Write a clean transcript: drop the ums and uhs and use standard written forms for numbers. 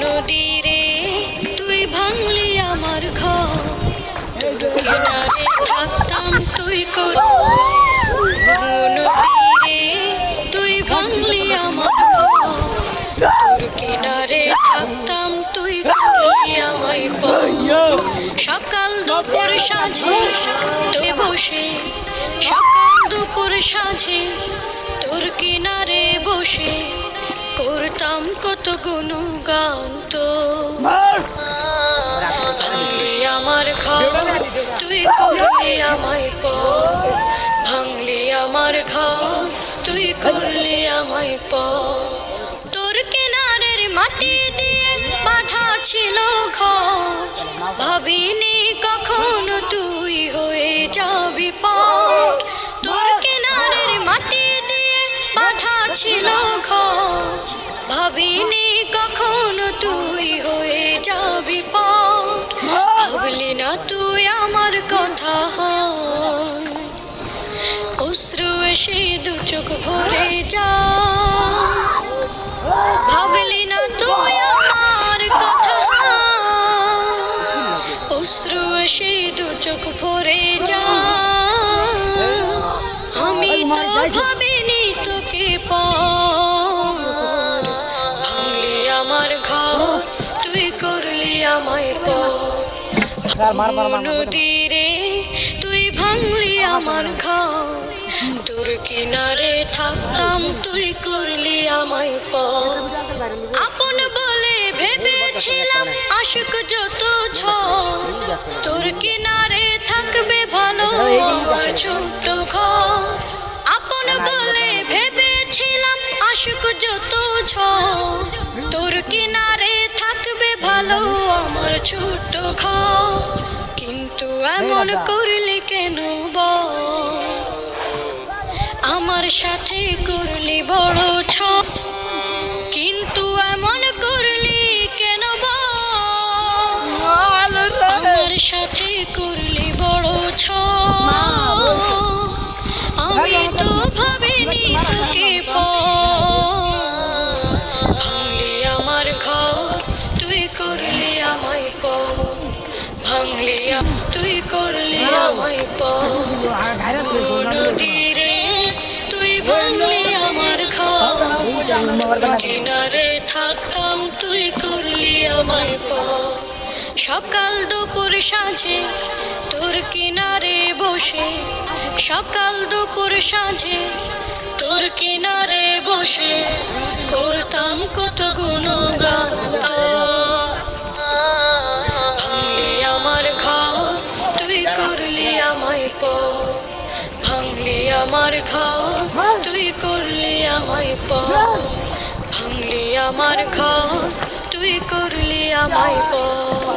নদীরে তুই ভাঙলি আমার ঘর, তোর কিনারে থাকতাম তুই নদীরে তুই ভাঙলি আমার ঘর, তোর কিনারে থাকতাম তুই করলি আমায় সকাল দুপুর সাঁঝে তুই বসে, সকাল দুপুর সাঁঝে তোর কিনারে বসে করতাম কত গুণগান। তো ভাঙলি আমার ঘর তুই করলি আমায় পর, ভাঙলি আমার ঘর তুই করলি আমায় পর। তোর কিনারের মাটি দিয়ে বাঁধা ছিল ঘর, ভাবিনি কখনো তুই হয়ে যাবি পার। তোর কিনারের মাটি দিয়ে বাঁধা ছিল ঘর, ভাবিনি কখনো তুই হয়ে যাবি পার। ভাবলি না তুই আমার কথা, অশ্রু এসে দু চোখ ভরে যা। ভাবলি না তুই আমার কথা, অশ্রু এসে দু চোখ ভরে যা। আমি তো ভাবিনি তোকে পার, ভাঙলি আমার ঘর তুই করলি আমায় পর। নদীরে তুই ভাঙলি আমার ঘর, তোর কিনারে থাকতাম তুই করলি আমায় পর। আপন বলে ভেবেছিলাম আশুক যত ঝড়, তোর কিনারে থাকবে ভালো আমার ছোট্ট ঘর। আপন বলে ভেবেছিলাম আশুক যত ঝড়, তোর কিনারে থাকবে ভালো আমার ছোট্ট ঘর। কিন্তু এমন করলি কেন বল, আমার সাথে করলি বড় ছ। কিন্তু এমন করলি কেন বল, আমার সাথে করলি বড় ছ। আমি তো ভাবিনি তোকে পর, ভাঙলি আমার ঘর তুই করলি আমায় পর, ভাঙলি তুই করলি আমায় পর। নদীরে তুই ভাঙলি আমার ঘর, কিনারে থাকতাম তুই করলি আমায় পর। সকাল দুপুর সাঁঝে তোর কিনারে বসে, সকাল দুপুর সাঁঝে তোর কিনারে বসে করতাম কত গুণগান। ভাঙলি আমার ঘর তুই করলি আমায় পর, ভাঙলি আমার ঘর তুই করলি আমায় পর, ভাঙলি আমার ঘর তুই করলি আমায় পর।